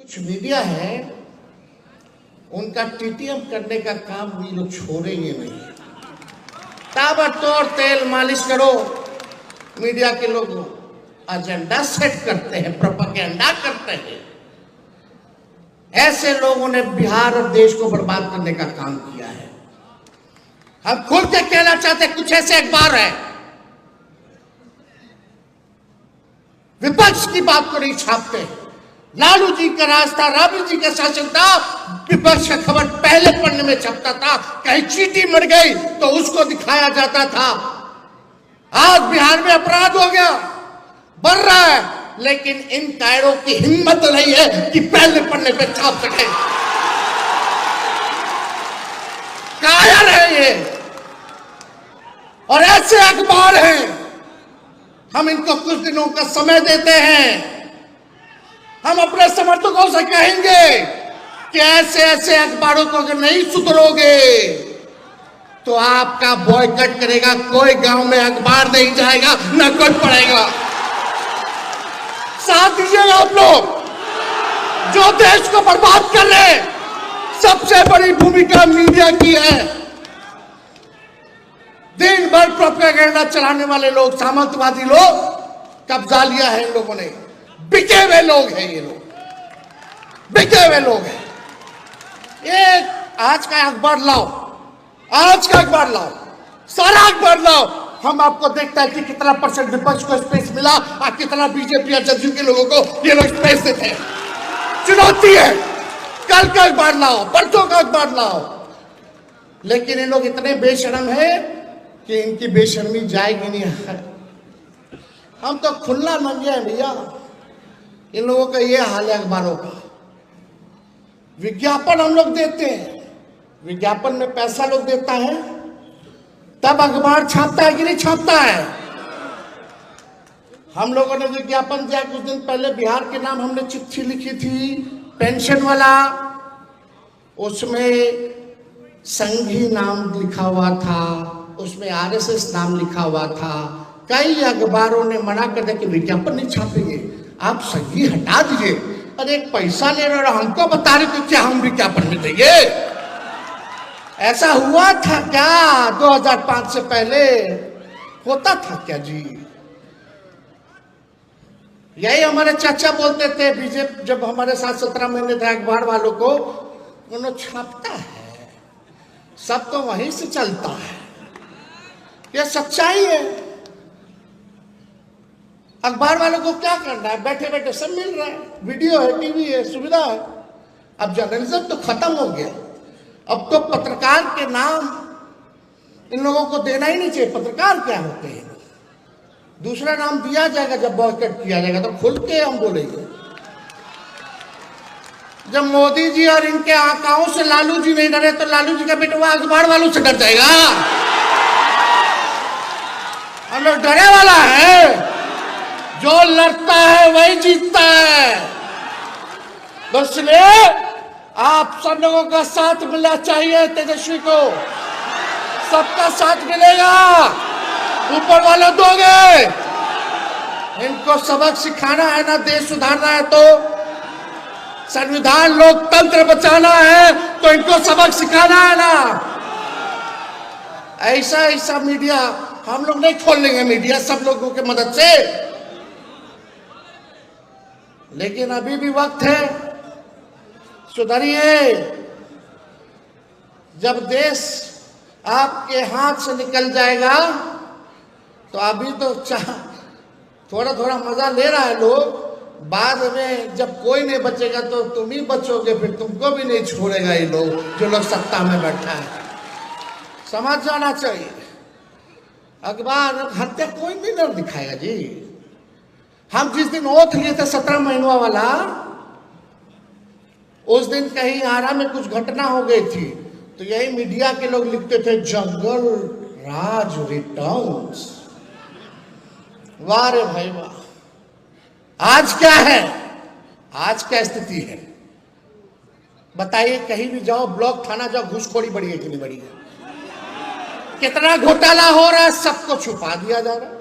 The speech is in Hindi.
कुछ मीडिया है उनका टीटीएम करने का काम भी लोग छोड़ेंगे नहीं। ताबड़तोड़ तेल मालिश करो। मीडिया के लोग एजेंडा सेट करते हैं, प्रोपेगेंडा करते हैं। ऐसे लोगों ने बिहार और देश को बर्बाद करने का काम किया है। हम खुल के कहना चाहते हैं, कुछ ऐसे अखबार है विपक्ष की बात को नहीं छापते। लालू जी का राज था, राबड़ी जी का शासन था, विपक्ष का खबर पहले पन्ने में छपता था। कहीं चींटी मर गई तो उसको दिखाया जाता था। आज बिहार में अपराध हो गया, बढ़ रहा है, लेकिन इन कायरों की हिम्मत नहीं है कि पहले पन्ने पे छाप सके। कायर है ये, और ऐसे अखबार हैं। हम इनको कुछ दिनों का समय देते हैं। हम अपने समर्थकों से कहेंगे कि ऐसे ऐसे अखबारों को अगर नहीं सुधरोगे तो आपका बॉयकॉट करेगा। कोई गांव में अखबार नहीं जाएगा, ना कोई पढ़ेगा। साथ दीजिएगा आप लोग जो देश को बर्बाद कर रहे हैं। सबसे बड़ी भूमिका मीडिया की है। दिन भर प्रोपेगेंडा चलाने वाले लोग, सामंतवादी लोग, कब्जा लिया है इन लोगों ने। बिके हुए लोग हैं ये लोग, बिके हुए लोग हैं। ये आज का अखबार लाओ, आज का अखबार लाओ, सारा अखबार लाओ। हम आपको देखता है कि कितना % विपक्ष को स्पेस मिला और कितना बीजेपी और जदयू के लोगों को ये लोग स्पेस देते हैं। चुनौती है। कल का अखबार लाओ, परसों का अखबार लाओ। लेकिन ये लोग इतने बेशर्म है कि इनकी बेशर्मी जाएगी नहीं। हम तो खुला नंगे हैं भैया। इन लोगों का ये हाल है अखबारों का। विज्ञापन हम लोग देते हैं, विज्ञापन में पैसा लोग देता है, तब अखबार छापता है कि नहीं छापता है। हम लोगों ने विज्ञापन दिया कुछ दिन पहले, बिहार के नाम हमने चिट्ठी लिखी थी, पेंशन वाला। उसमें संघी नाम लिखा हुआ था, उसमें आरएसएस नाम लिखा हुआ था। कई अखबारों ने मना कर दिया कि विज्ञापन नहीं छापेंगे, आप संघी हटा दीजिए। अरे पैसा ले रहे हो, हमको बता रहे तो क्या हम विज्ञापन में देंगे? ऐसा हुआ था क्या 2005 से पहले? होता था क्या जी? यही हमारे चाचा बोलते थे बीजेपी जब हमारे साथ 17 महीने थे अखबार वालों को, उन्होंने छापता है, सब तो वहीं से चलता है। ये सच्चाई है। अखबार वालों को क्या करना है? बैठे बैठे सब मिल रहा है, वीडियो है, टीवी है, सुविधा है। अब जर्नलिज्म तो खत्म हो गया। अब तो पत्रकार के नाम इन लोगों को देना ही नहीं चाहिए। पत्रकार क्या होते हैं? दूसरा नाम दिया जाएगा जब बॉयकॉट किया जाएगा तो खुल के हम बोलेंगे। जब मोदी जी और इनके आकाओं से लालू जी नहीं डरे तो लालू जी का बेटा अखबार वालों से डर जाएगा। हम लोग डरे वाला है। जो लड़ता है वही जीतता है। तो इसलिए आप सब लोगों का साथ मिलना चाहिए। तेजस्वी को सबका साथ मिलेगा, ऊपर वाले दोगे। इनको सबक सिखाना है ना, देश सुधारना है तो संविधान लोकतंत्र बचाना है तो इनको सबक सिखाना है ना। ऐसा ऐसा मीडिया हम लोग नहीं खोल लेंगे, मीडिया सब लोगों की मदद से। लेकिन अभी भी वक्त है, सुधरिए। जब देश आपके हाथ से निकल जाएगा तो अभी तो थोड़ा थोड़ा मजा ले रहा है लोग, बाद में जब कोई नहीं बचेगा तो तुम ही बचोगे, फिर तुमको भी नहीं छोड़ेगा ये लोग, जो लोग सत्ता में बैठा है। समझ जाना चाहिए। अखबार हत्या कोई नहीं दिखाएगा जी। हम जिस दिन ओथ लिए थे 17 महीनों वाला, उस दिन कहीं आरा में कुछ घटना हो गई थी तो यही मीडिया के लोग लिखते थे जंगल राज रिटर्न्स। वाह रे भाई वाह। आज क्या है? आज क्या स्थिति है बताइए? कहीं भी जाओ, ब्लॉक थाना जाओ, घूसखोरी बढ़ी है कि नहीं बढ़ी है? कितना घोटाला हो रहा है, सबको छुपा दिया जा रहा है।